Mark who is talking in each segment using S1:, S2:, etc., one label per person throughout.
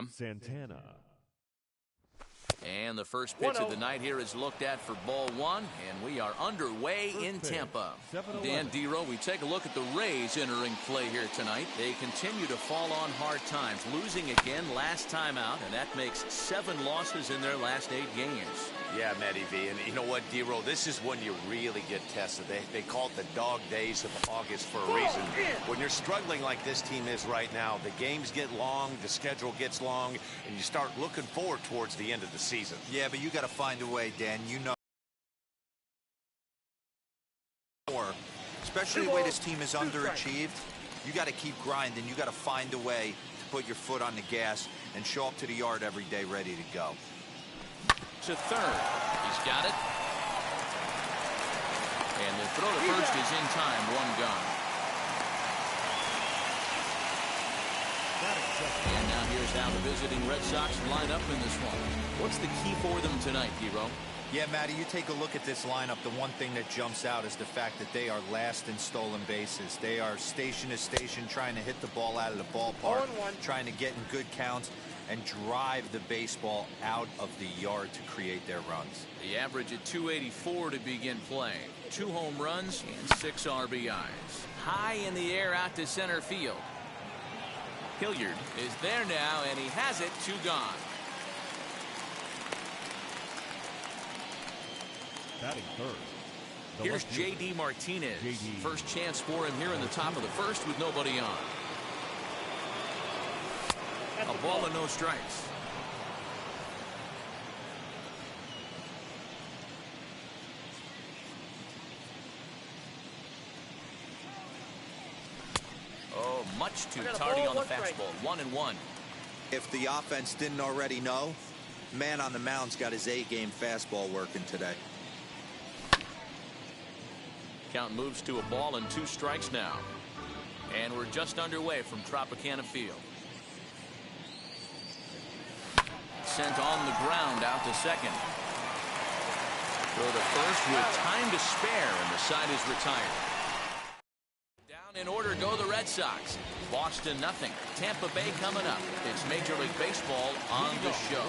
S1: Santana.
S2: And the first pitch of the night here is looked at for ball one, and we are underway in Tampa. Dan Dero, we take a look at the Rays entering play here tonight. They continue to fall on hard times, losing again last time out, and that makes 7 losses in their last 8 games.
S3: Yeah, Matty V, and you know what, Dero, this is when you really get tested. They call it the dog days of August for a reason. When you're struggling like this team is right now, the games get long, the schedule gets long, and you start looking forward towards the end of the season.
S4: Yeah, but you got to find a way, Dan. You know, especially the way this team is underachieved, you got to keep grinding. You got to find a way to put your foot on the gas and show up to the yard every day ready to go.
S2: To third. He's got it. And the throw to first is in time. 1 gone. And now here's how the visiting Red Sox line up in this one. What's the key for them tonight, Dero?
S4: Yeah, Matty, you take a look at this lineup. The one thing that jumps out is the fact that they are last in stolen bases. They are station to station trying to hit the ball out of the ballpark, trying to get in good counts and drive the baseball out of the yard to create their runs.
S2: The average at 284 to begin play. 2 home runs and 6 RBIs. High in the air out to center field. Hilliard is there now, and he has it. 2 gone.
S1: Batting third.
S2: Here's J.D. Martinez. First chance for him here in the top of the first with nobody on. A ball and no strikes. Oh, much too tardy on the fastball. 1-1.
S4: If the offense didn't already know, man on the mound's got his A-game fastball working today.
S2: Count moves to a ball and 2 strikes now. And we're just underway from Tropicana Field. Sent on the ground out to second. Throw to first with time to spare, and the side is retired. Down in order go the Red Sox. Boston nothing. Tampa Bay coming up. It's Major League Baseball on the show.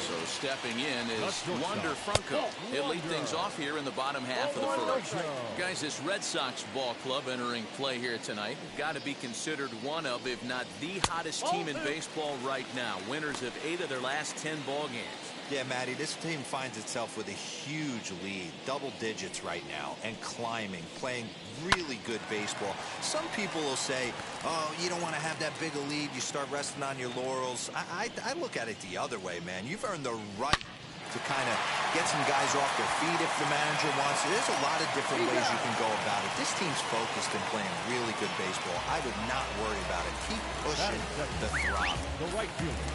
S2: So stepping in is Wander Franco. He'll lead things off here in the bottom half of the first. Guys, this Red Sox ball club entering play here tonight got to be considered one of, if not the hottest team in baseball right now. Winners of 8 of their last 10 ball games.
S4: Yeah, Matty, this team finds itself with a huge lead, double digits right now, and climbing, playing really good baseball. Some people will say, oh, you don't want to have that big a lead, you start resting on your laurels. I look at it the other way, man. You've earned the right to kind of get some guys off their feet if the manager wants. There's a lot of different ways you can go about it. This team's focused and playing really good baseball. I would not worry about it. Keep pushing the throttle.
S1: The right fielder,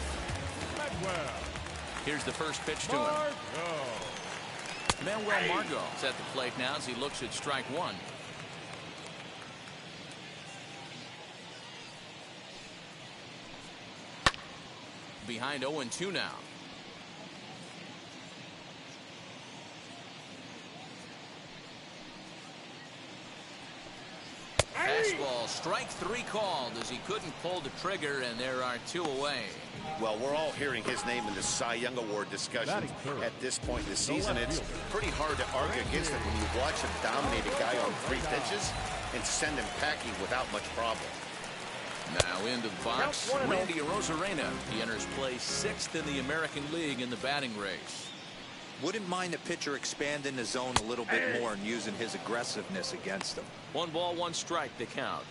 S1: Manuel.
S2: Here's the first pitch to him. Manuel Margot is at the plate now as he looks at strike 1. Behind 0-2 now. Fastball, strike 3 called as he couldn't pull the trigger, and there are 2 away.
S3: Well, we're all hearing his name in the Cy Young Award discussion at this point in the season. It's pretty hard to argue against it when you watch him dominate a guy on 3 pitches and send him packing without much problem.
S2: Now into the box, Randy Arozarena. He enters play 6th in the American League in the batting race.
S4: Wouldn't mind the pitcher expanding the zone a little bit more and using his aggressiveness against him.
S2: 1 ball, 1 strike to count.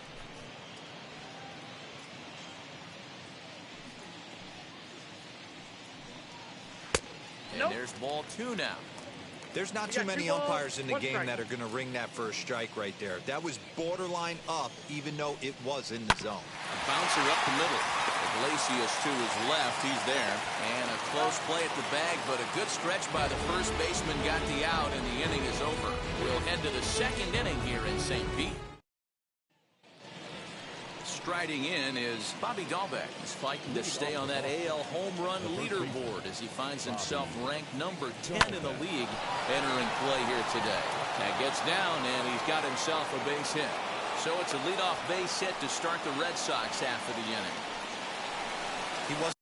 S2: And there's ball 2 now.
S4: There's not too many umpires in the game that are going to ring that first strike right there. That was borderline up, even though it was in the zone.
S2: A bouncer up the middle. Iglesias to his left. He's there. And a close play at the bag, but a good stretch by the first baseman got the out, and the inning is over. We'll head to the 2nd inning here in St. Pete. Striding in is Bobby Dahlbeck. He's fighting to stay on that AL home run leaderboard as he finds himself ranked number 10 in the league entering play here today. Now gets down, and he's got himself a base hit. So it's a leadoff base hit to start the Red Sox half of the inning.
S4: He wasn't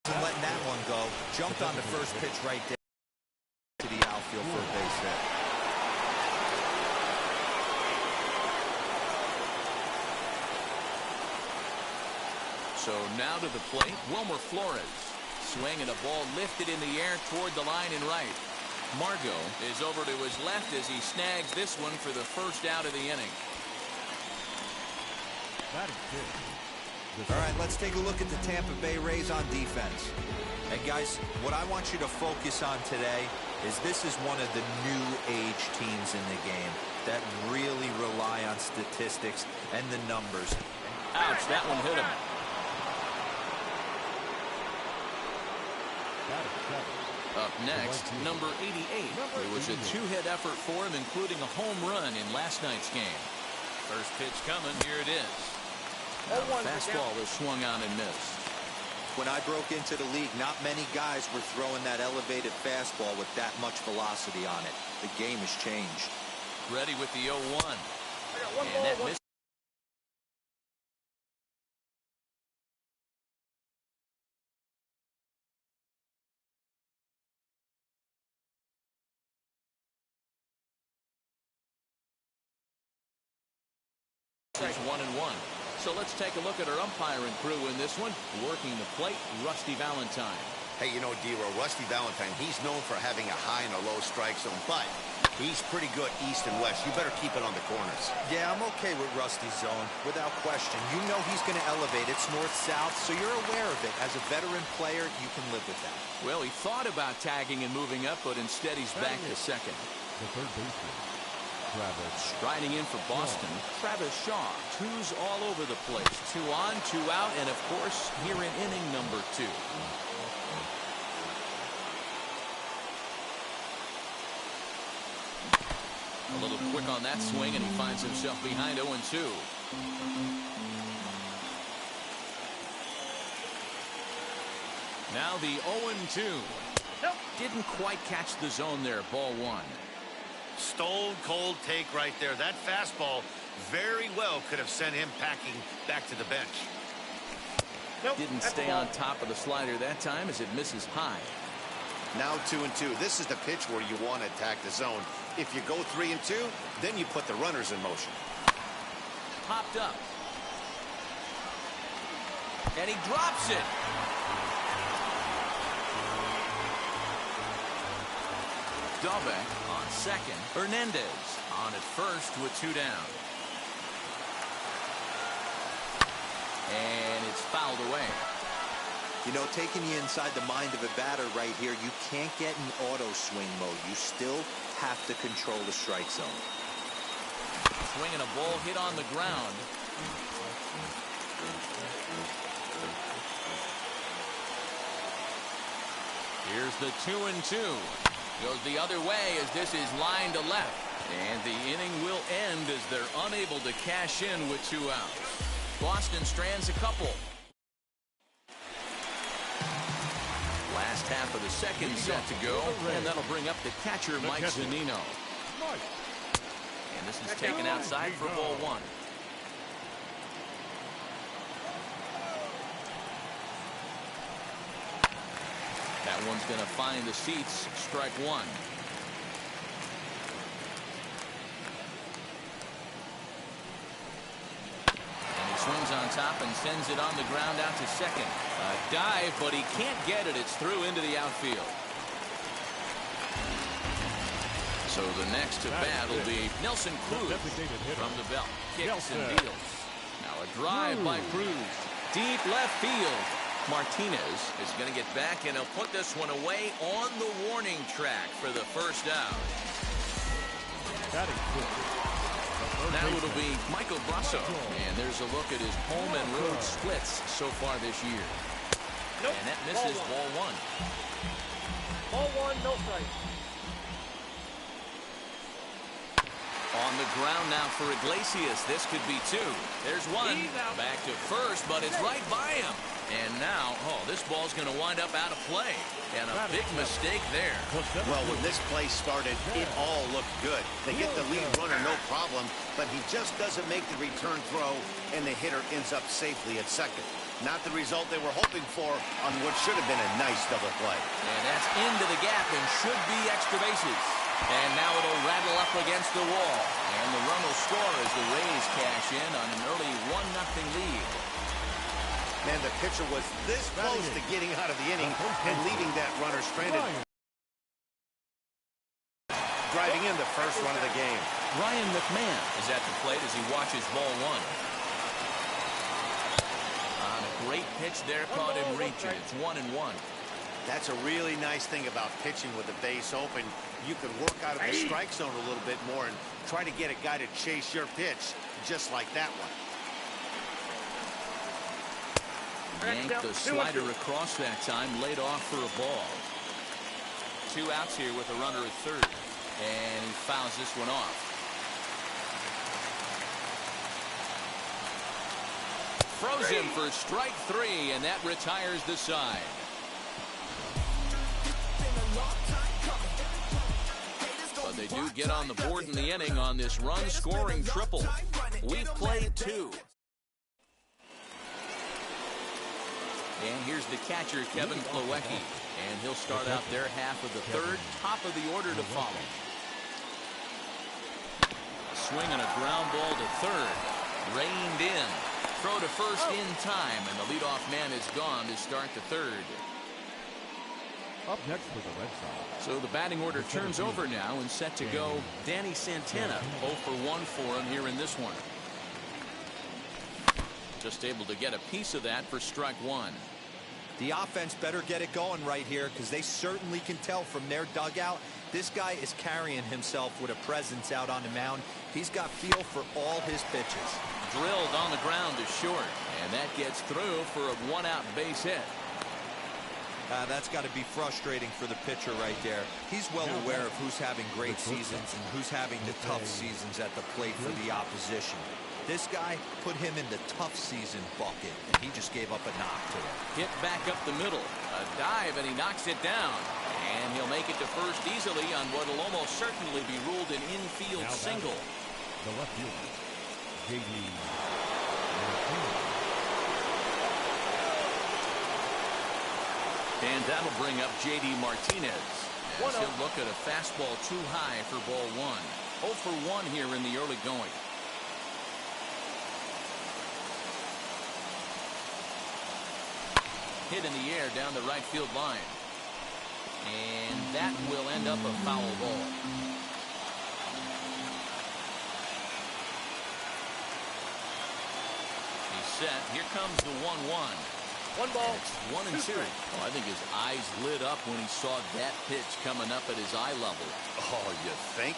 S4: And letting that one go. Jumped on the first pitch right there to the outfield for a base hit.
S2: So now to the plate, Wilmer Flores. Swing and a ball lifted in the air toward the line and right. Margot is over to his left as he snags this one for the first out of the inning.
S1: That is good.
S4: All right, let's take a look at the Tampa Bay Rays on defense. And guys, what I want you to focus on today is this is one of the new age teams in the game that really rely on statistics and the numbers.
S2: Ouch, that one hit him.
S1: That is 7.
S2: Up next, number 88. It was a two-hit effort for him, including a home run in last night's game. First pitch coming, here it is. Fastball was swung on and missed.
S4: When I broke into the league, not many guys were throwing that elevated fastball with that much velocity on it. The game has changed.
S2: Ready with the 0-1. And that missed. It's 1-1. So let's take a look at our umpiring crew in this one. Working the plate, Rusty Valentine.
S3: Hey, you know, D-Row, Rusty Valentine, he's known for having a high and a low strike zone, but he's pretty good east and west. You better keep it on the corners.
S4: Yeah, I'm okay with Rusty's zone, without question. You know he's going to elevate. It's north-south, so you're aware of it. As a veteran player, you can live with that.
S2: Well, he thought about tagging and moving up, but instead he's back to second.
S1: The third baseman, Travis.
S2: Striding in for Boston, Travis Shaw. Twos all over the place. 2 on, 2 out, and of course, here in inning number 2. A little quick on that swing, and he finds himself behind 0-2. Now the 0-2. Nope. Didn't quite catch the zone there. Ball 1.
S3: Stone cold take right there. That fastball very well could have sent him packing back to the bench.
S2: Didn't stay on top of the slider that time as it misses high.
S3: Now 2-2. This is the pitch where you want to attack the zone. If you go 3-2, then you put the runners in motion.
S2: Popped up. And he drops it. Dahlbeck on second. Hernandez on at first with 2 down. And it's fouled away.
S4: You know, taking you inside the mind of a batter right here, you can't get in auto swing mode. You still have to control the strike zone.
S2: Swinging a ball hit on the ground. Here's the 2-2. Goes the other way as this is line to left. And the inning will end as they're unable to cash in with 2 outs. Boston strands a couple. Last half of the second set to go, and that'll bring up the catcher, Mike Zunino. And this is taken outside for ball 1. That one's going to find the seats. Strike 1. Swings on top and sends it on the ground out to second. A dive, but he can't get it. It's through into the outfield. So the next to bat will be Nelson Cruz from the belt. Kicks and deals. Now a drive by Cruz. Deep left field. Martinez is going to get back, and he'll put this one away on the warning track for the first out.
S1: That is good.
S2: Now it'll be Michael Brasso, and there's a look at his home and road splits so far this year.
S5: Nope.
S2: And that misses ball 1.
S5: Ball 1, no strike.
S2: On the ground now for Iglesias. This could be 2. There's 1. Back to first, but it's right by him. And now, this ball's going to wind up out of play. And a big mistake there.
S3: Well, when this play started, it all looked good. They get the lead runner, no problem, but he just doesn't make the return throw, and the hitter ends up safely at second. Not the result they were hoping for on what should have been a nice double play.
S2: And that's into the gap and should be extra bases. And now it'll rattle up against the wall. And the run will score as the Rays cash in on an early 1-0 lead.
S3: Man, the pitcher was this close to getting out of the inning and leaving that runner stranded. Driving in the first run of the game.
S2: Ryan McMahon is at the plate as he watches ball one. On a great pitch there, caught him reaching. It's 1-1.
S3: That's a really nice thing about pitching with the base open. You can work out of the strike zone a little bit more and try to get a guy to chase your pitch, just like that one.
S2: Yanked the slider across that time, laid off for a ball. 2 outs here with a runner at third. And he fouls this one off. Throws him for strike 3, and that retires the side. But they do get on the board in the inning on this run-scoring triple. We've played 2. And here's the catcher, Kevin Plawecki. And he'll start out their half of the third, top of the order to follow. Swing and a ground ball to third. Reined in. Throw to first in time, and the leadoff man is gone to start the third.
S1: Up next for the Red Sox.
S2: So the batting order turns over now and set to go Danny Santana. 0 for 1 for him here in this one. Just able to get a piece of that for strike 1.
S4: The offense better get it going right here because they certainly can tell from their dugout. This guy is carrying himself with a presence out on the mound. He's got feel for all his pitches.
S2: Drilled on the ground to short, and that gets through for a 1-out base hit.
S4: That's got to be frustrating for the pitcher right there. He's well aware of who's having great seasons and who's having the tough seasons at the plate for the opposition. This guy put him in the tough season bucket, and he just gave up a knock to him.
S2: Hit back up the middle. A dive, and he knocks it down. And he'll make it to first easily on what will almost certainly be ruled an infield single.
S1: The left fielder, J.D.
S2: And that'll bring up J.D. Martinez. As he'll look at a fastball too high for ball 1. 0 for 1 here in the early going. Hit in the air down the right field line. And that will end up a foul ball. He's set. Here comes the 1-1.
S5: 1 ball.
S2: It's 1-2. Oh, I think his eyes lit up when he saw that pitch coming up at his eye level.
S3: Oh, you think?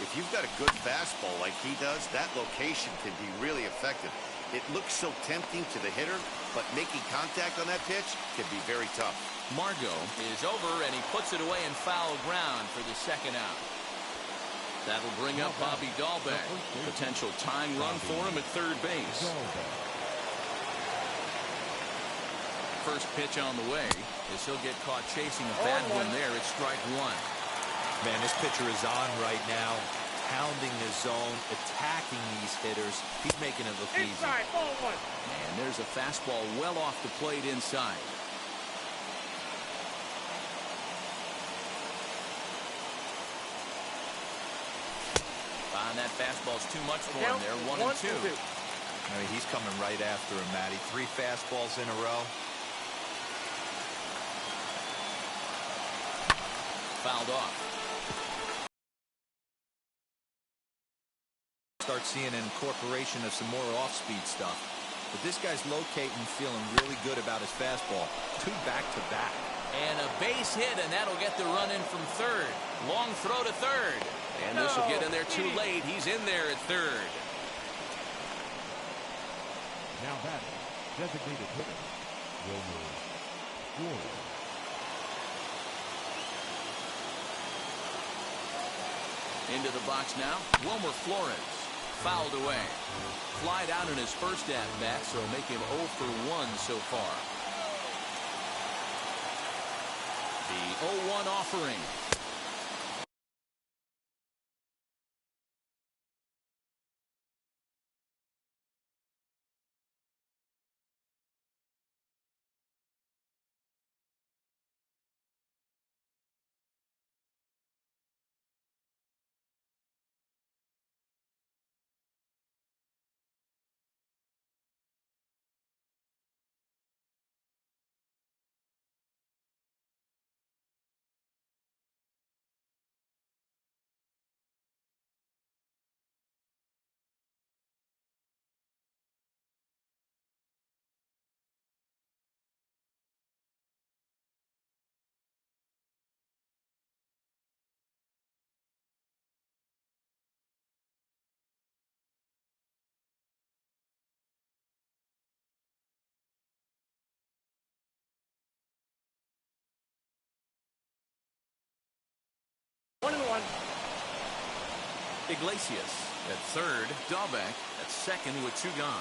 S3: If you've got a good fastball like he does, that location can be really effective. It looks so tempting to the hitter, but making contact on that pitch can be very tough.
S2: Margot is over, and he puts it away in foul ground for the second out. That'll bring up Bobby Dahlbeck. Potential tying run for him at third base. First pitch on the way as he'll get caught chasing a bad one there at strike 1.
S4: Man, this pitcher is on right now, pounding the zone, attacking these hitters. He's making it look easy.
S5: Inside, ball 1.
S2: And there's a fastball well off the plate inside. And that fastball's too much for him there. 1-2.
S4: I mean, he's coming right after him, Matty. 3 fastballs in a row.
S2: Fouled off.
S4: Start seeing an incorporation of some more off-speed stuff. But this guy's locating, feeling really good about his fastball. 2 back-to-back.
S2: And a base hit, and that'll get the run in from third. Long throw to third. And this will get in there too late. He's in there at third.
S1: Now batting, designated hitter, Wilmer Flores.
S2: Into the box now, Wilmer Flores. Fouled away. Flied out in his first at-bat, so make him 0 for 1 so far. The 0-1 offering.
S5: 1-1.
S2: Iglesias at third. Dahlbeck at second with 2 gone.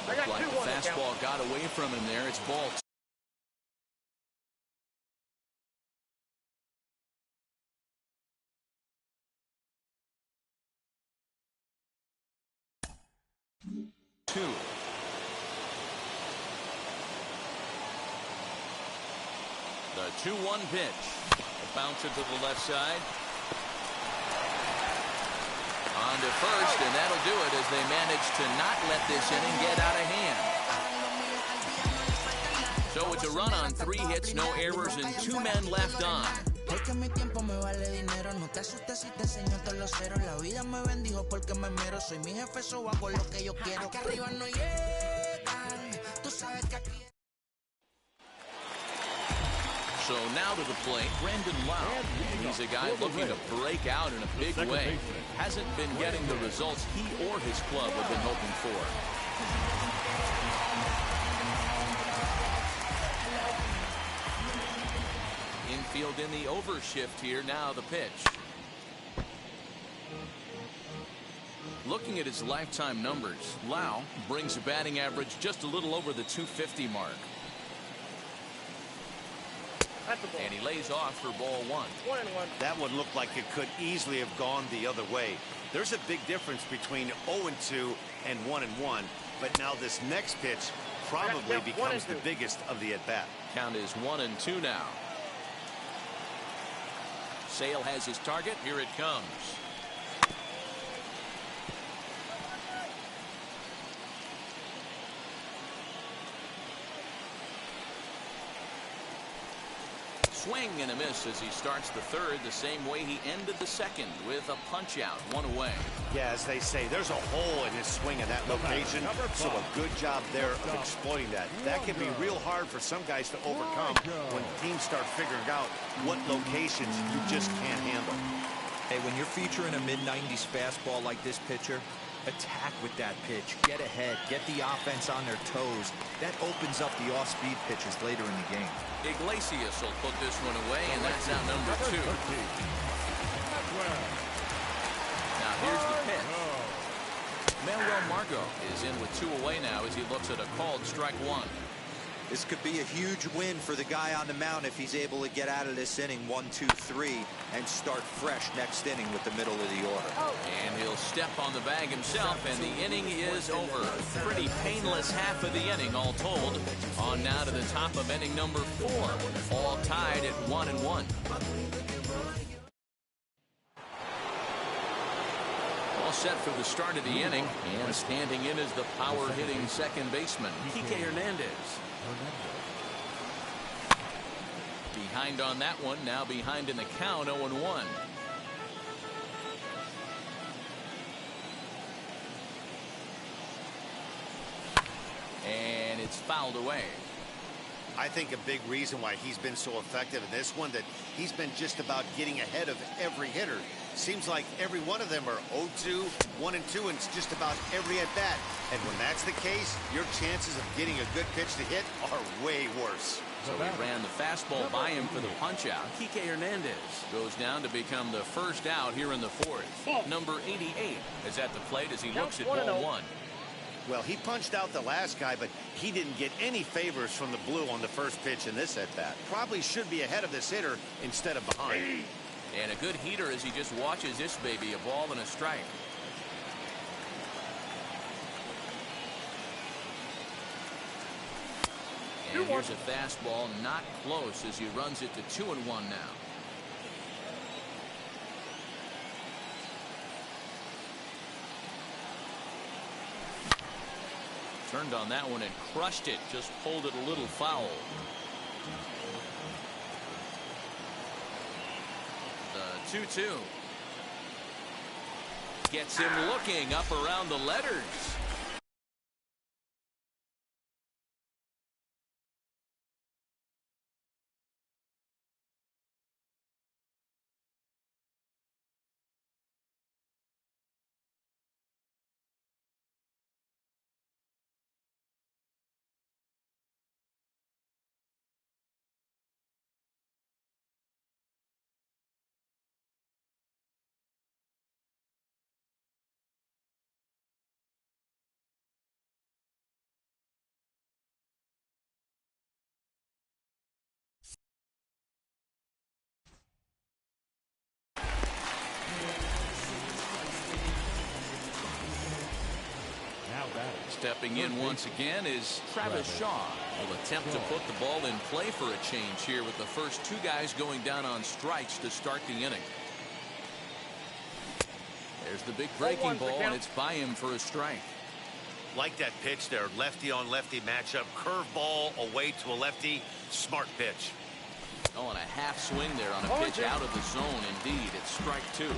S2: Looked like the fastball got away from him there. It's ball 2. The 2-1 pitch. Bounce it to the left side. On to first, and that'll do it as they manage to not let this inning get out of hand. So it's a run on 3 hits, no errors, and 2 men left on. So now to the plate, Brandon Lau. He's a guy looking to break out in a big way. Hasn't been getting the results he or his club have been hoping for. Infield in the overshift here. Now the pitch. Looking at his lifetime numbers, Lau brings a batting average just a little over the .250 mark. And he lays off for ball 1.
S5: 1-1.
S3: That one looked like it could easily have gone the other way. There's a big difference between 0-2 and 1-1. But now this next pitch probably becomes the biggest of the at-bat.
S2: Count is 1-2 now. Sale has his target. Here it comes. Swing and a miss as he starts the third the same way he ended the second with a punch out, 1 away.
S3: Yeah, as they say, there's a hole in his swing in that location, so a good job there of exploiting that. That can be real hard for some guys to overcome when teams start figuring out what locations you just can't handle.
S4: Hey, when you're featuring a mid-90s fastball like this pitcher, attack with that pitch. Get ahead. Get the offense on their toes. That opens up the off-speed pitches later in the game.
S2: Iglesias will put this one away, and that's out number 2. Now here's the pitch. Manuel Margot is in with 2 away now as he looks at a called strike 1.
S4: This could be a huge win for the guy on the mound if he's able to get out of this inning 1, 2, 3 and start fresh next inning with the middle of the order.
S2: And he'll step on the bag himself, and the inning is over. Pretty painless half of the inning all told. On now to the top of inning number 4, all tied at 1-1. All set for the start of the inning, and standing in is the power-hitting second baseman, Kike Hernandez. Behind on that one, now behind in the count, 0-1. And it's fouled away.
S3: I think a big reason why he's been so effective in this one, that he's been just about getting ahead of every hitter. Seems like every one of them are 0-2, 1-2, and it's just about every at-bat. And when that's the case, your chances of getting a good pitch to hit are way worse.
S2: So he ran the fastball by him for the punch-out. Kike Hernandez goes down to become the first out here in the 4th. Number 88 is at the plate as he looks at ball 1.
S3: Well, he punched out the last guy, but he didn't get any favors from the blue on the first pitch in this at-bat. Probably should be ahead of this hitter instead of behind.
S2: And a good heater as he just watches this baby, a ball and a strike. And here's a fastball not close as he runs it to 2-1 now. Turned on that one and crushed it, just pulled it a little foul. The 2-2 gets him looking up around the letters. Stepping in once again is Travis Shaw. Will attempt to put the ball in play for a change here with the first two guys going down on strikes to start the inning. There's the big breaking ball, and it's by him for a strike.
S3: Like that pitch there, lefty on lefty matchup, curveball away to a lefty, smart pitch.
S2: Oh, and a half swing there on a pitch out of the zone. Indeed, it's strike two.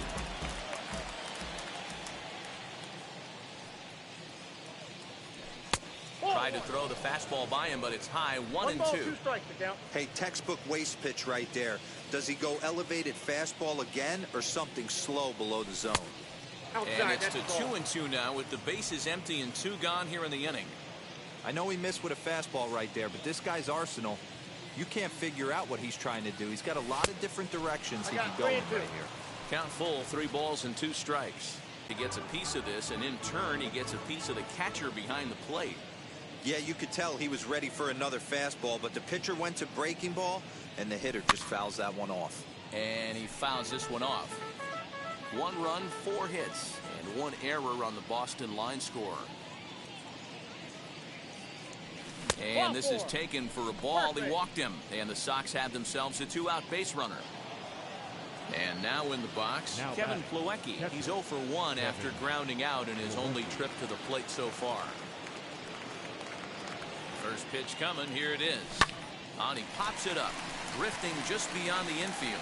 S2: Tried to throw the fastball by him, but it's high. 1-2.
S5: 2 strikes to count.
S4: Hey, textbook waste pitch right there. Does he go elevated fastball again or something slow below the zone?
S5: Outside,
S2: And it's
S5: that's
S2: to
S5: ball.
S2: 2-2 now with the bases empty and 2 gone here in the inning.
S4: I know he missed with a fastball right there, but this guy's arsenal, you can't figure out what he's trying to do. He's got a lot of different directions he can go in right here.
S2: Count full, 3 balls and 2 strikes. He gets a piece of this, and in turn, he gets a piece of the catcher behind the plate.
S4: Yeah, you could tell he was ready for another fastball, but the pitcher went to breaking ball, and the hitter just fouls that one off.
S2: And he fouls this one off. 1 run, 4 hits, and 1 error on the Boston line scorer. And this is taken for a ball. He walked him, and the Sox have themselves a 2-out base runner. And now in the box, Kevin Plawecki. He's 0 for 1 after grounding out in his only trip to the plate so far. First pitch coming. Here it is. And he pops it up, drifting just beyond the infield.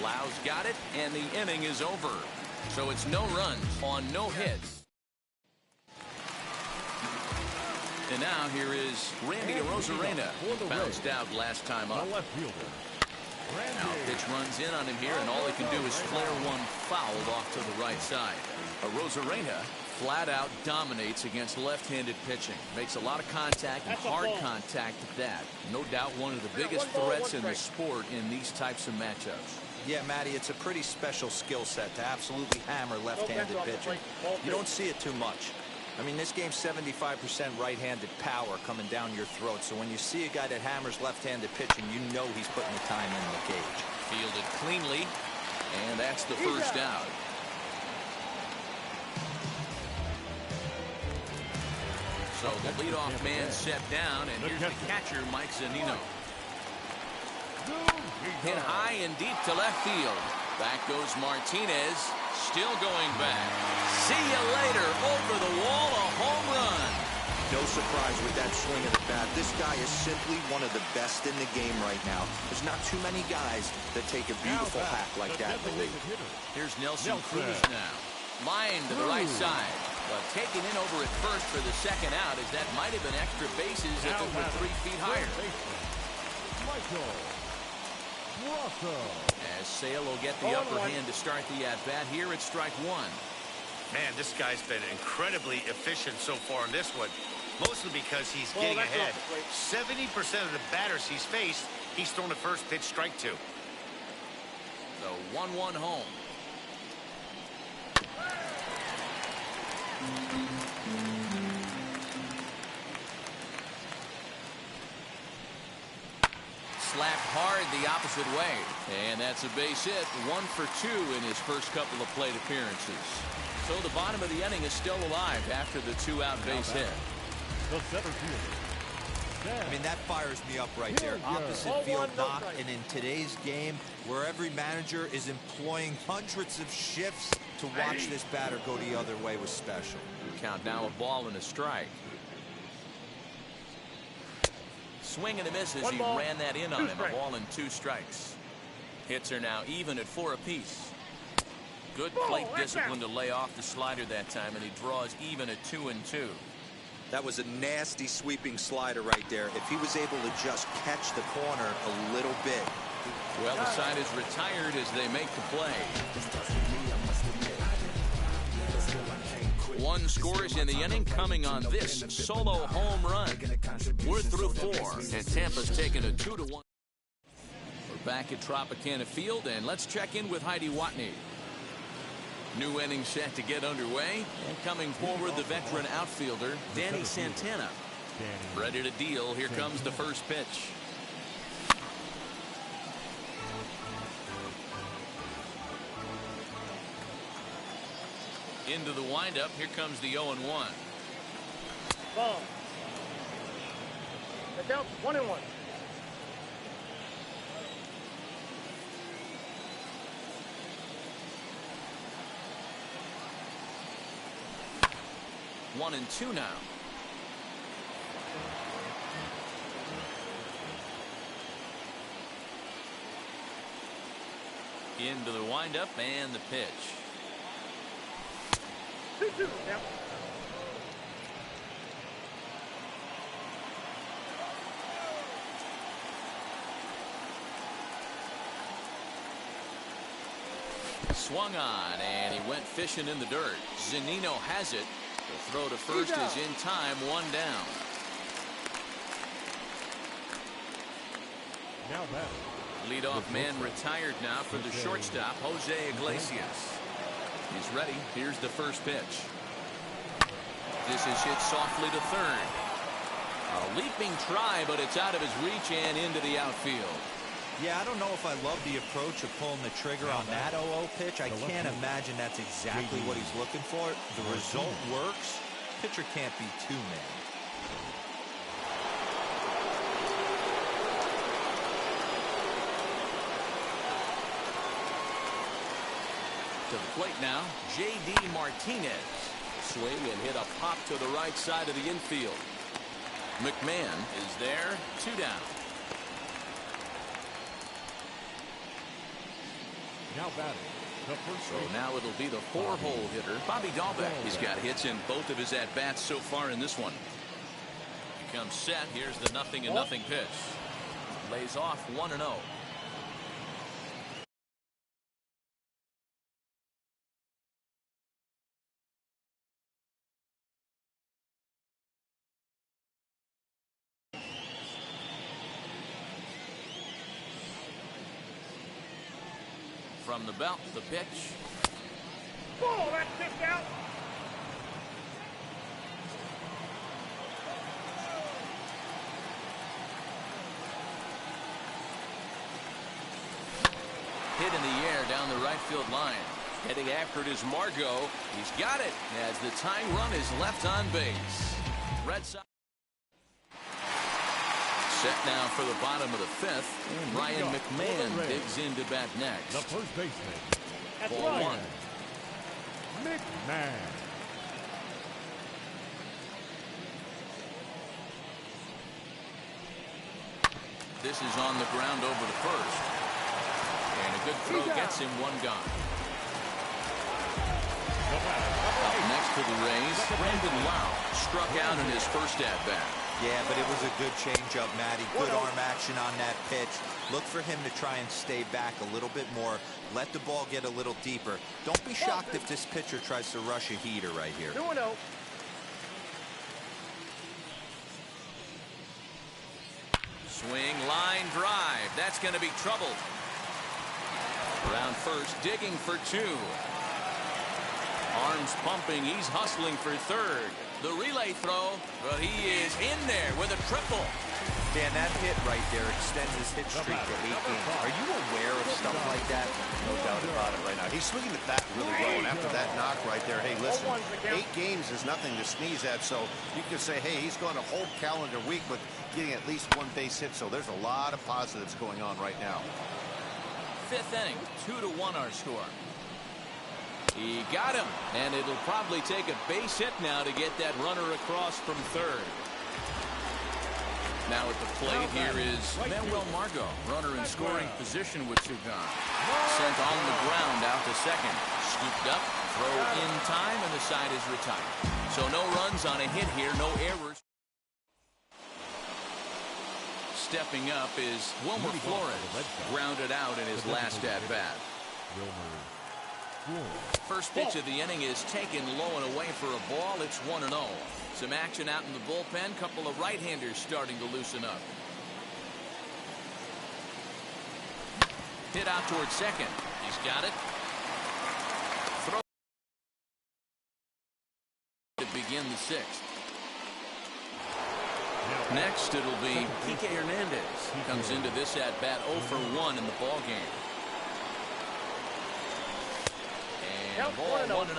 S2: Lau's got it, and the inning is over. So it's no runs on no hits. And now here is Randy Arozarena. Bounced out last time up.
S1: left fielder.
S2: Now pitch runs in on him here, and all he can do is flare one fouled off to the right side. Arozarena flat out dominates against left-handed pitching. Makes a lot of contact, and hard contact at that. No doubt one of the biggest threats in the sport in these types of matchups.
S4: Yeah, Matty, it's a pretty special skill set to absolutely hammer left-handed pitching. You don't see it too much. I mean, this game's 75% right-handed power coming down your throat. So when you see a guy that hammers left-handed pitching, you know he's putting the time in the cage.
S2: Fielded cleanly, and that's the first out. So the leadoff man set down, and here's the catcher, Mike Zunino. Hit high and deep to left field. Back goes Martinez, still going back. See you later, over the wall, a home run.
S4: No surprise with that swing of the bat. This guy is simply one of the best in the game right now. There's not too many guys that take a beautiful hack like that in the league.
S2: Here's Nelson Cruz now. Line to the right side. But taken in over at first for the second out, as that might have been extra bases if it were 3 feet higher. As Sale will get the upper hand to start the at-bat here at strike 1.
S3: Man, this guy's been incredibly efficient so far in this one, mostly because he's getting ahead. 70% of the batters he's faced, he's thrown the first pitch, strike 2.
S2: So 1-1 home. Slapped hard the opposite way, and that's a base hit. 1 for 2 in his first couple of plate appearances. So the bottom of the inning is still alive after the 2-out base hit.
S1: The center fielder.
S4: I mean, that fires me up right there. Opposite field knock, and in today's game, where every manager is employing hundreds of shifts to watch this batter go the other way was special.
S2: Count now a ball and a strike. Swing and a miss as he ran that in on him. A ball and 2 strikes. Hits are now even at 4 apiece. Good plate discipline to lay off the slider that time, and he draws even at 2-2.
S4: That was a nasty sweeping slider right there. If he was able to just catch the corner a little bit.
S2: Well, the side is retired as they make the play. 1 scores in the inning coming on this solo home run. We're through 4, and Tampa's taken a 2-1. We're back at Tropicana Field, and let's check in with Heidi Watney. New inning set to get underway, and coming forward the veteran outfielder Danny Santana. Ready to deal. Here comes the first pitch. Into the windup. Here comes the 0-1.
S5: Ball. Get down. 1-1.
S2: One and two now. Into the windup and the pitch.
S5: 2-2. Now.
S2: Swung on and he went fishing in the dirt. Zunino has it. The throw to first is in time. One down.
S1: Now that.
S2: Leadoff man retired now for the shortstop, Jose Iglesias. He's ready. Here's the first pitch. This is hit softly to third. A leaping try, but it's out of his reach and into the outfield.
S4: Yeah, I don't know if I love the approach of pulling the trigger on that 0-0 pitch. I can't imagine that's exactly what he's looking for. The result works. Pitcher can't be too mad.
S2: To the plate now, J.D. Martinez. Swing and hit a pop to the right side of the infield. McMahon is there, 2 down.
S1: Now batting. The first
S2: So now it'll be the 4-hole hitter, Bobby Dahlbeck. He's got hits in both of his at-bats so far in this one. He comes set. Here's the 0-0 pitch. Lays off 1-0. From the belt, the pitch.
S5: Ball. That's tipped out.
S2: Hit in the air down the right field line. Heading after it is Margot. He's got it as the tying run is left on base. Red Sox set now for the bottom of the 5th. And Ryan McMahon digs into bat next.
S1: The first baseman.
S5: That's
S2: Ball
S5: right.
S2: 1.
S1: McMahon.
S2: This is on the ground over the first. And a good throw gets him 1 gone. Up next to the Rays, Brandon Lau struck out in his first at-bat.
S4: Yeah, but it was a good changeup, Matty. Good arm action on that pitch. Look for him to try and stay back a little bit more. Let the ball get a little deeper. Don't be shocked if this pitcher tries to rush a heater right here.
S5: 2-0.
S2: Swing, line drive. That's going to be troubled. Around first, digging for 2. Arms pumping. He's hustling for third. The relay throw, but he is in there with a triple.
S4: Dan, that hit right there extends his hit streak to 8 games. Are you aware of stuff like that?
S3: No doubt about it right now. He's swinging the bat really well, and after that knock right there, hey, listen, 8 games is nothing to sneeze at, so you can say, hey, he's going a whole calendar week with getting at least 1 base hit, so there's a lot of positives going on right now.
S2: 5th inning, 2-1 our score. He got him, and it'll probably take a base hit now to get that runner across from third. Now at the plate here is Manuel Margot, runner in scoring position with 2 gone. Sent on the ground out to second. Scooped up, throw in time, and the side is retired. So no runs on a hit here, no errors. Stepping up is Wilmer Flores, grounded out in his last at-bat. First pitch of the inning is taken low and away for a ball. It's 1-0. Some action out in the bullpen. Couple of right-handers starting to loosen up. Hit out towards second. He's got it. Throw to begin the 6th. Next, it'll be Kike Hernandez. He comes into this at-bat 0 for 1 in the ball game. And ball 1-0.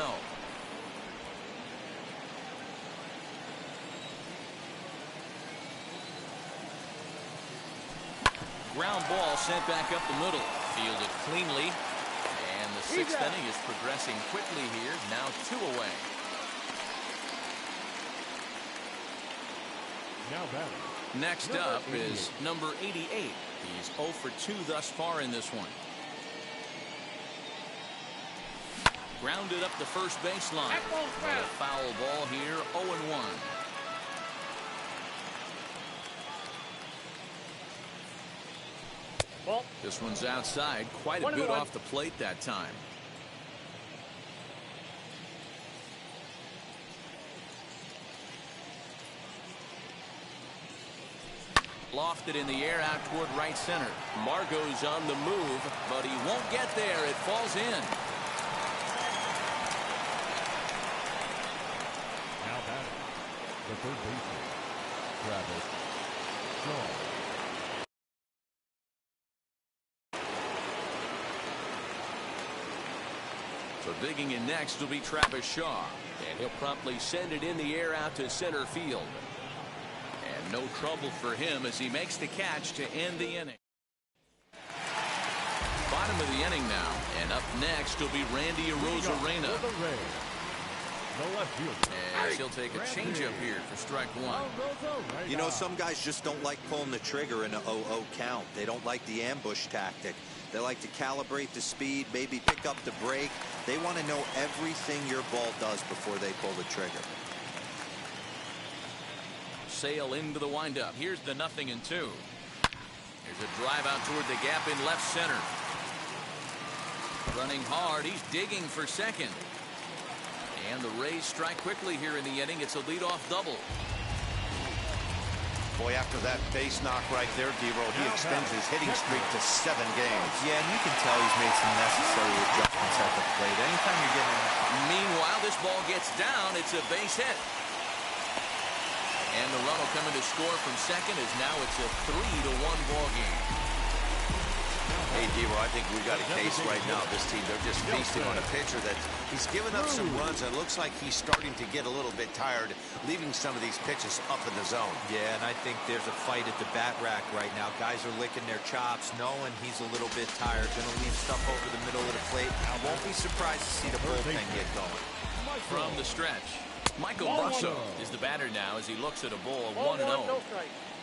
S2: ground ball sent back up the middle. Fielded cleanly. And the sixth inning is progressing quickly here. Now 2 away.
S1: Now batting.
S2: Next up is number 88. He's 0 for 2 thus far in this one. Grounded up the first baseline. A foul ball here, 0-1.
S5: Ball.
S2: This one's outside. Quite a bit off the plate that time. Lofted in the air out toward right center. Margot's on the move, but he won't get there. It falls in.
S1: Now batting. The third baseman, Travis Shaw.
S2: So digging in next will be Travis Shaw. And he'll promptly send it in the air out to center field. And no trouble for him as he makes the catch to end the inning. Bottom of the inning now. And up next will be Randy Arozarena.
S1: The left fielder.
S2: And he'll take a changeup here for strike 1.
S4: You know, some guys just don't like pulling the trigger in a 0-0 count. They don't like the ambush tactic. They like to calibrate the speed, maybe pick up the break. They want to know everything your ball does before they pull the trigger.
S2: Sail into the windup. Here's the 0-2. Here's a drive out toward the gap in left center. Running hard. He's digging for second. And the Rays strike quickly here in the inning. It's a leadoff double.
S3: Boy, after that base knock right there, D-Roll, he extends his hitting streak to 7 games.
S4: Yeah, and you can tell he's made some necessary adjustments at the plate. Anytime you're getting...
S2: Meanwhile, this ball gets down. It's a base hit. And the run will come in to score from second as now it's a 3-1 ball game.
S3: Hey, D-Roll, I think we got a case right now. This team, they're just feasting on a pitcher that he's given up some runs and looks like he's starting to get a little bit tired, leaving some of these pitches up in the zone.
S4: Yeah, and I think there's a fight at the bat rack right now. Guys are licking their chops, knowing he's a little bit tired, going to leave stuff over the middle of the plate. I won't be surprised to see the bullpen get going.
S2: From the stretch, Michael Brasso is the batter now as he looks at a ball 1-0.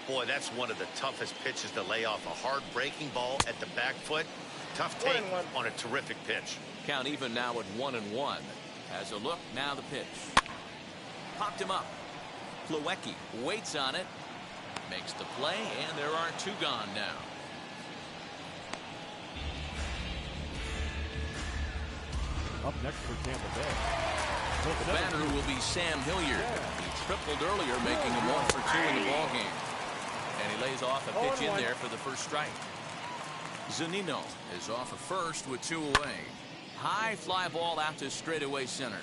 S3: Boy, that's one of the toughest pitches to lay off. A hard breaking ball at the back foot. Tough take on a terrific pitch.
S2: Count even now at 1-1. As a look, now the pitch. Popped him up. Plawecki waits on it. Makes the play, and there are 2 gone now.
S1: Up next for Tampa Bay.
S2: The batter will be Sam Hilliard. He tripled earlier, making him 1 for 2 in the ballgame. And he lays off a pitch in there for the first strike. Zunino is off at first with 2 away. High fly ball out to straightaway center.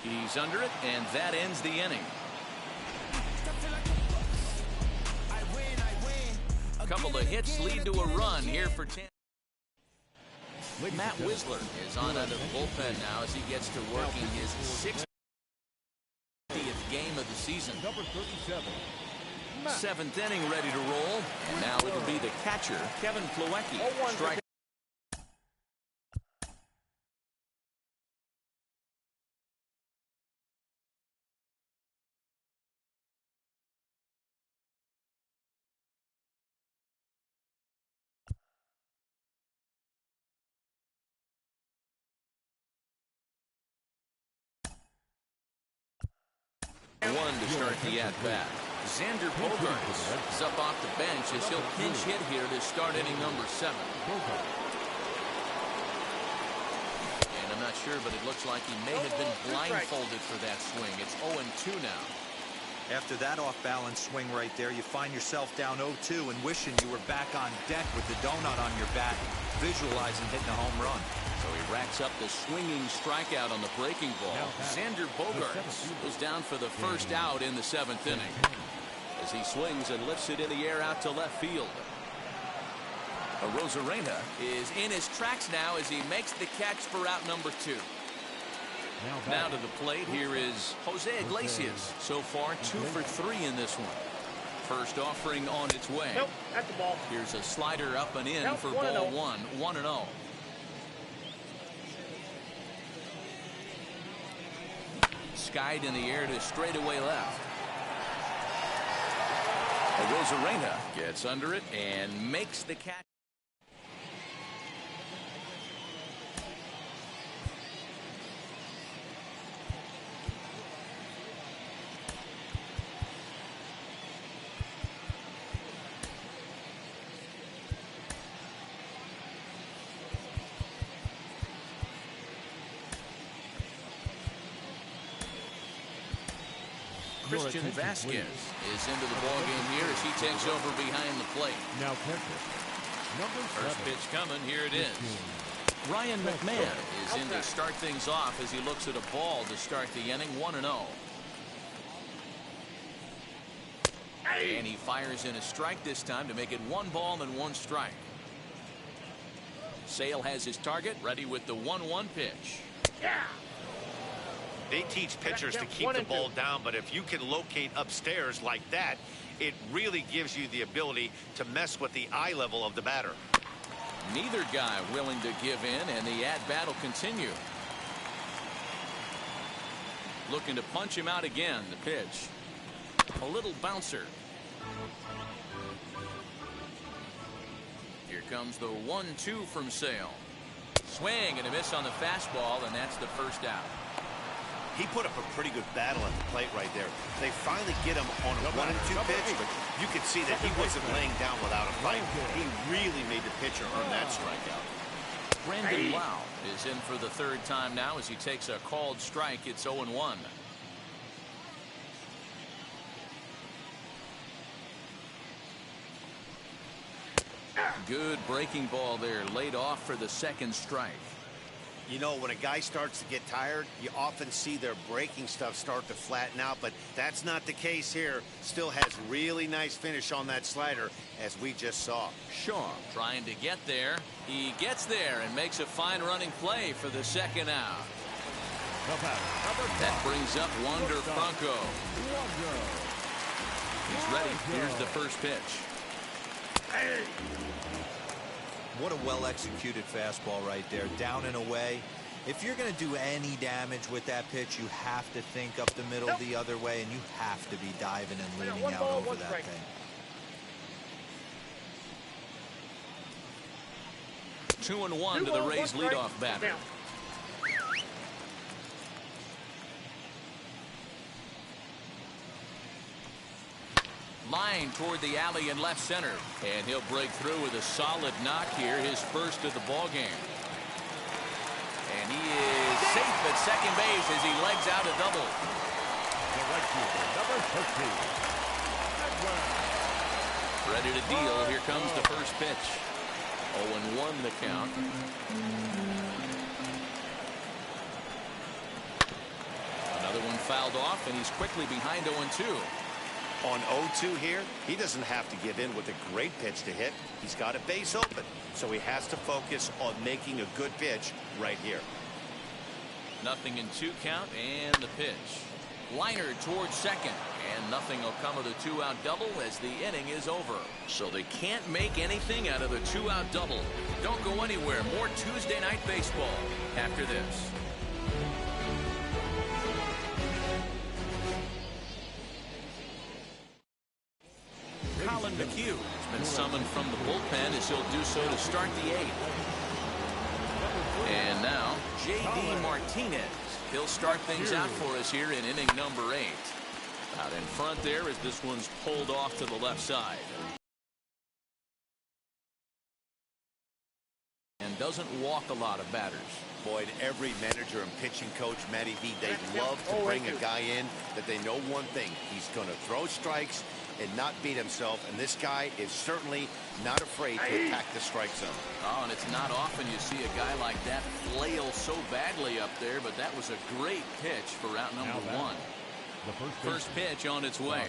S2: He's under it, and that ends the inning. A couple of hits lead to a run here for Tampa. Matt Wisler is on out of the bullpen now as he gets to working his 60th game of the season.
S1: Number 37.
S2: 7th inning ready to roll. And now it'll be the catcher, Kevin Plawecki. Strike. One to start the at-bat. Xander Bogaerts is up off the bench as he'll pinch hit here to start inning number 7. And I'm not sure, but it looks like he may have been blindfolded for that swing. It's 0-2 now.
S4: After that off-balance swing right there, you find yourself down 0-2 and wishing you were back on deck with the donut on your bat, visualizing hitting a home run.
S2: So he racks up the swinging strikeout on the breaking ball. Xander Bogaerts was down for the first out in the 7th inning as he swings and lifts it in the air out to left field. Arozarena is in his tracks now as he makes the catch for out number 2. Now to the plate, here is Jose Iglesias. So far 2 for 3 in this one. First offering on its way.
S5: Nope, that's the ball.
S2: Here's a slider up and in
S5: Nope,
S2: for
S5: 1-0.
S2: ball one. 1-0. Skied in the air to straightaway left. Rosarena gets under it and makes the catch. Christian Vasquez is into the ballgame here as he takes over behind the plate.
S1: Now catcher, number
S2: First
S1: 7.
S2: pitch coming. Here it is. Ryan McMahon is in to start things off as he looks at a ball to start the inning. 1-0. And he fires in a strike this time to make it 1 ball and 1 strike. Sale has his target ready with the 1-1 pitch.
S5: Yeah.
S3: They teach pitchers to keep the ball down, but if you can locate upstairs like that, it really gives you the ability to mess with the eye level of the batter.
S2: Neither guy willing to give in, and the at-bat will continue. Looking to punch him out again. The pitch. A little bouncer. Here comes the 1-2 from Sale. Swing and a miss on the fastball, and that's the first out.
S3: He put up a pretty good battle at the plate right there. They finally get him on a 1-2 pitch, but you could see that he wasn't laying down without a fight. He really made the pitcher earn that strikeout.
S2: Brandon Lau is in for the 3rd time now as he takes a called strike. It's 0-1. Good breaking ball there, laid off for the 2nd strike.
S3: You know, when a guy starts to get tired, you often see their breaking stuff start to flatten out, but that's not the case here. Still has really nice finish on that slider, as we just saw.
S2: Shaw trying to get there. He gets there and makes a fine running play for the 2nd out. That brings up Wander Franco. He's ready. Here's the first pitch.
S4: What a well-executed fastball right there, down and away. If you're going to do any damage with that pitch, you have to think up the middle the other way, and you have to be diving and leaning out over that thing.
S2: 2-1 to the Rays leadoff batter. Line toward the alley in left center, and he'll break through with a solid knock here, his first of the ball game. And he is safe at second base as he legs out a double.
S1: The right fielder, number 13.
S2: Ready to deal. Here comes the first pitch. 0-1 the count. Another one fouled off, and he's quickly behind 0-2.
S3: On 0-2 here, he doesn't have to give in with a great pitch to hit. He's got a base open, so he has to focus on making a good pitch right here.
S2: Nothing in 2 count, and the pitch. Liner towards second, and nothing will come of the 2-out double as the inning is over. So they can't make anything out of the 2-out double. Don't go anywhere. More Tuesday Night Baseball after this. Colin McHugh has been summoned from the bullpen as he'll do so to start the 8th. And now, J.D. Martinez. He'll start things out for us here in inning number 8. Out in front there as this one's pulled off to the left side. And doesn't walk a lot of batters.
S3: Boyd, every manager and pitching coach, Matty V, they'd love to bring a guy in that they know one thing. He's going to throw strikes and not beat himself, and this guy is certainly not afraid to attack the strike zone.
S2: Oh, and it's not often you see a guy like that flail so badly up there, but that was a great pitch for out number 1.
S1: The
S2: First pitch on its way.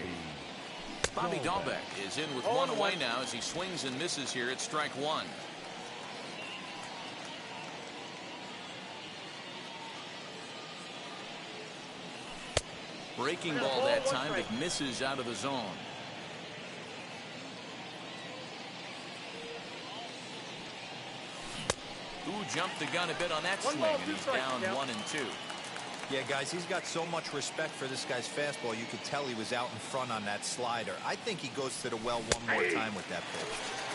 S2: Bobby Dahlbeck is in with 1 away now as he swings and misses here at strike 1. Breaking ball that time that misses out of the zone. Ooh, jumped the gun a bit on that
S5: One
S2: swing,
S5: ball,
S2: and
S5: two
S2: he's
S5: strikes,
S2: down
S5: yeah.
S2: 1-2.
S4: Yeah, guys, he's got so much respect for this guy's fastball. You could tell he was out in front on that slider. I think he goes to the well one more time with that pitch.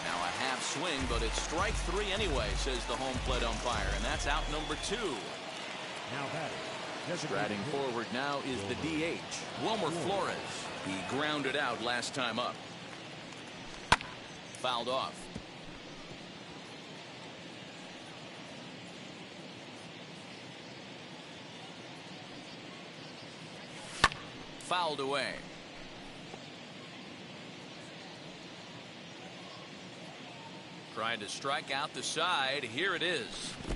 S2: Now a half swing, but it's strike 3 anyway, says the home plate umpire, and that's out number 2.
S1: Now batting.
S2: Striding forward now is the DH, Wilmer Flores. He grounded out last time up. Fouled off. Fouled away. Trying to strike out the side. Here it is.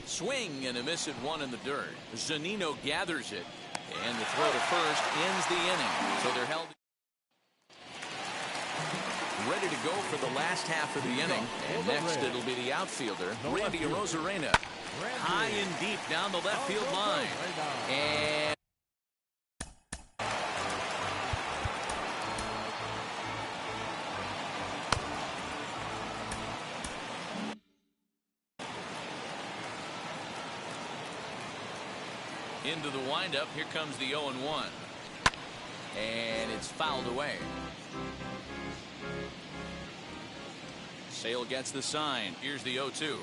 S2: Swing and a miss at 1 in the dirt. Zunino gathers it. And the throw to first ends the inning. So they're held. Ready to go for the last half of the inning. And next it'll be the outfielder, Randy Arozarena. High and deep down the left field line. And into the windup. Here comes the 0-1. And it's fouled away. Sale gets the sign. Here's the 0-2.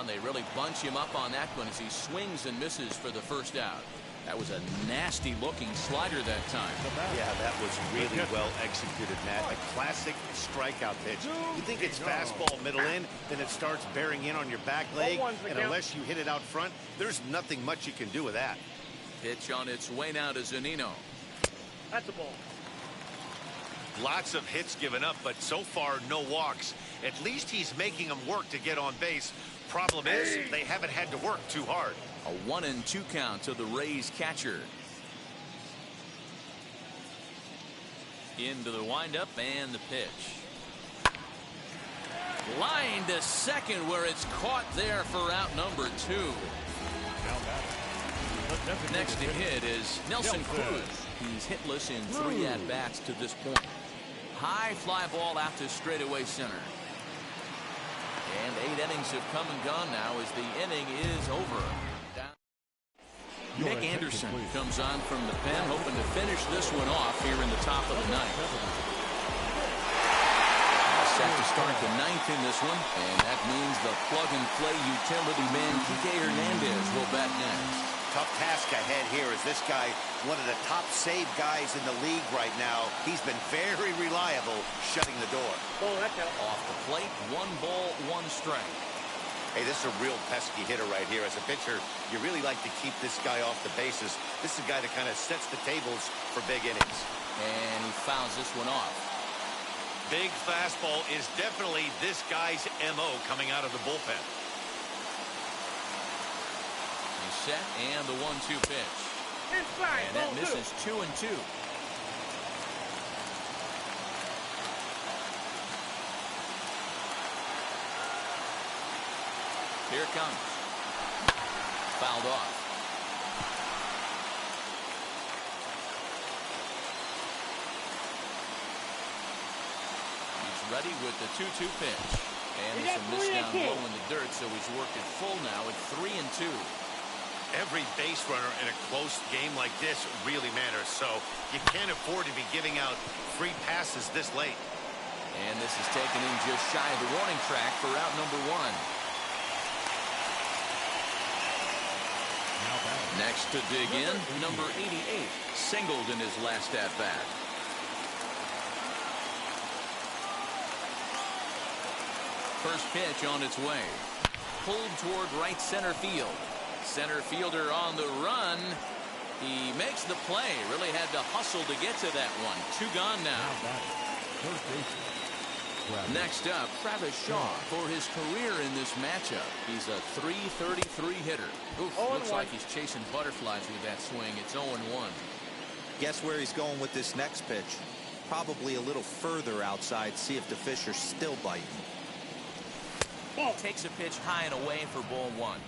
S2: They really bunch him up on that one as he swings and misses for the first out. That was a nasty looking slider that time.
S3: Yeah, that was really well executed, Matt. A classic strikeout pitch. You think it's fastball middle in, then it starts bearing in on your back leg, and unless you hit it out front, there's nothing much you can do with that.
S2: Pitch on its way now to Zunino.
S5: That's a ball.
S3: Lots of hits given up, but so far no walks. At least he's making them work to get on base. Problem is, they haven't had to work too hard.
S2: A 1-2 count to the Rays catcher. Into the windup and the pitch. Line to second where it's caught there for out number 2. Next to hit is Nelson Cruz. He's hitless in 3 at-bats to this point. High fly ball out to straightaway center. And 8 innings have come and gone now as the inning is over. Nick Anderson comes on from the pen, hoping to finish this one off here in the top of the 9th. Set to start the 9th in this one, and that means the plug-and-play utility man Kike Hernandez will bat next.
S3: Tough task ahead here as this guy, one of the top save guys in the league right now. He's been very reliable shutting the door.
S5: Oh, that's out.
S2: Off the plate, 1 ball, 1 strike.
S3: Hey, this is a real pesky hitter right here. As a pitcher, you really like to keep this guy off the bases. This is a guy that kind of sets the tables for big innings.
S2: And he fouls this one off.
S3: Big fastball is definitely this guy's MO coming out of the bullpen.
S2: He's set, and the 1-2 pitch.
S5: Inside,
S2: And that
S5: ball
S2: misses 2-2. Here it comes. Fouled off. He's ready with the 2-2 pitch. And there's a miss down low in the dirt, so he's worked it full now at 3-2.
S3: Every base runner in a close game like this really matters, so you can't afford to be giving out free passes this late.
S2: And this is taken in just shy of the warning track for out number 1. Next to dig in, number 88, singled in his last at-bat. First pitch on its way. Pulled toward right center field. Center fielder on the run. He makes the play. Really had to hustle to get to that one. 2 gone now. Next up, Travis Shaw for his career in this matchup. He's a .333 hitter. Oof, looks like he's chasing butterflies with that swing. It's 0-1.
S4: Guess where he's going with this next pitch? Probably a little further outside. See if the fish are still biting.
S2: Takes a pitch high and away for ball 1.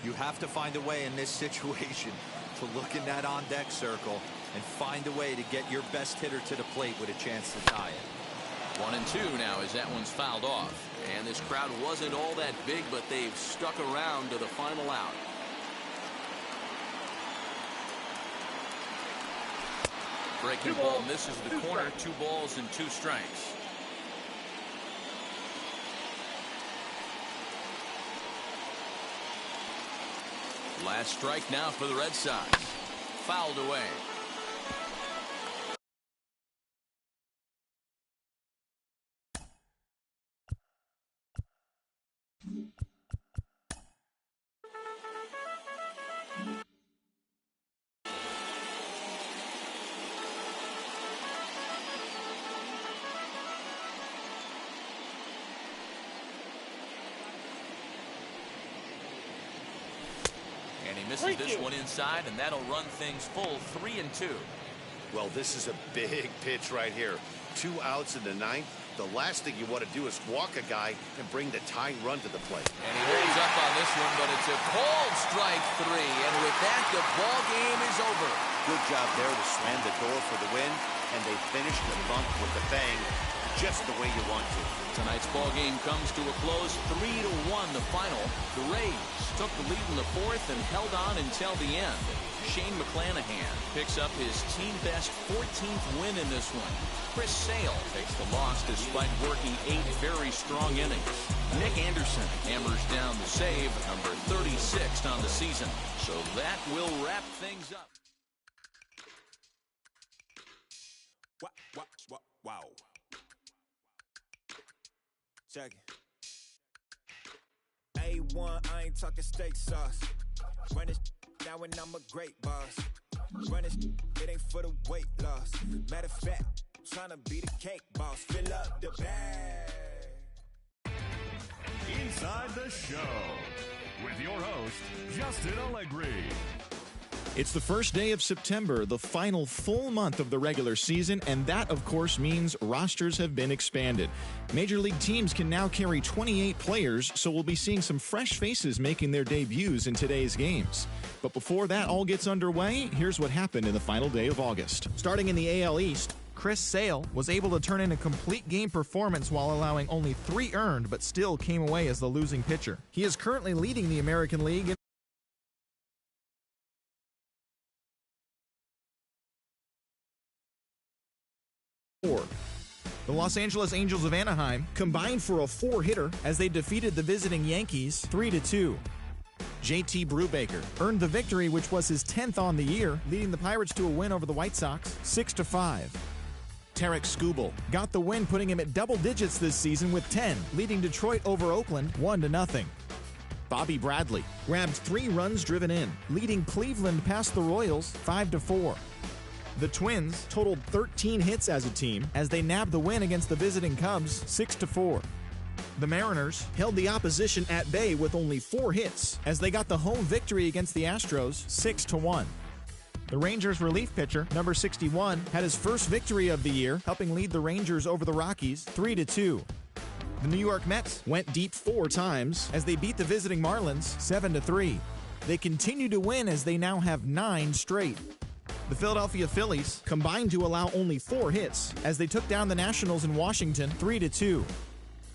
S4: You have to find a way in this situation to look in that on-deck circle and find a way to get your best hitter to the plate with a chance to tie it.
S2: 1-2 now as that one's fouled off. And this crowd wasn't all that big, but they've stuck around to the final out. Breaking ball misses the corner. 2 balls and 2 strikes. Last strike now for the Red Sox. Fouled away. And he misses this one inside, and that'll run things full 3-2.
S3: Well, this is a big pitch right here. 2 outs in the 9th. The last thing you want to do is walk a guy and bring the tying run to the plate.
S2: And he holds up on this one, but it's a called strike 3. And with that, the ball game is over.
S3: Good job there to slam the door for the win, and they finished the bump with a bang, just the way you want to.
S2: Tonight's ball game comes to a close, 3-1 the final. The Rays took the lead in the 4th and held on until the end. Shane McClanahan picks up his team-best 14th win in this one. Chris Sale takes the loss despite working 8 very strong innings. Nick Anderson hammers down the save, number 36 on the season. So that will wrap things up.
S6: Wow. Check it. A1, I ain't talking steak sauce. Run this now and I'm a great boss. Run this, it ain't for the weight loss. Matter of fact, trying to be the cake boss. Fill up the bag.
S1: Inside the show with your host, Justin Allegri.
S7: It's the first day of September, the final full month of the regular season, and that, of course, means rosters have been expanded. Major League teams can now carry 28 players, so we'll be seeing some fresh faces making their debuts in today's games. But before that all gets underway, here's what happened in the final day of August. Starting in the AL East, Chris Sale was able to turn in a complete game performance while allowing only 3 earned, but still came away as the losing pitcher. He is currently leading the American League in The Los Angeles Angels of Anaheim combined for a 4-hitter as they defeated the visiting Yankees 3-2. JT Brubaker earned the victory, which was his 10th on the year, leading the Pirates to a win over the White Sox 6-5. Tarek Skubal got the win, putting him at double digits this season with 10, leading Detroit over Oakland 1-0. Bobby Bradley grabbed 3 runs driven in, leading Cleveland past the Royals 5-4. The Twins totaled 13 hits as a team as they nabbed the win against the visiting Cubs 6-4. The Mariners held the opposition at bay with only 4 hits as they got the home victory against the Astros 6-1. The Rangers relief pitcher, number 61, had his first victory of the year, helping lead the Rangers over the Rockies 3-2. The New York Mets went deep 4 times as they beat the visiting Marlins 7-3. They continue to win as they now have 9 straight. The Philadelphia Phillies combined to allow only 4 hits as they took down the Nationals in Washington 3-2.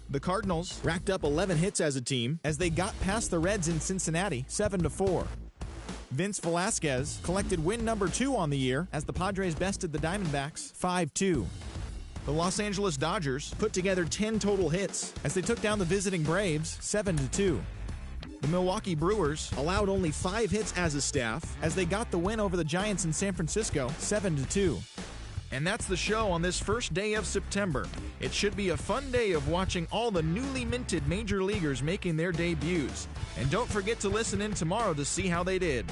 S7: The Cardinals racked up 11 hits as a team as they got past the Reds in Cincinnati 7-4. Vince Velasquez collected win number 2 on the year as the Padres bested the Diamondbacks 5-2. The Los Angeles Dodgers put together 10 total hits as they took down the visiting Braves 7-2. The Milwaukee Brewers allowed only 5 hits as a staff as they got the win over the Giants in San Francisco 7-2. And that's the show on this first day of September. It should be a fun day of watching all the newly minted major leaguers making their debuts. And don't forget to listen in tomorrow to see how they did.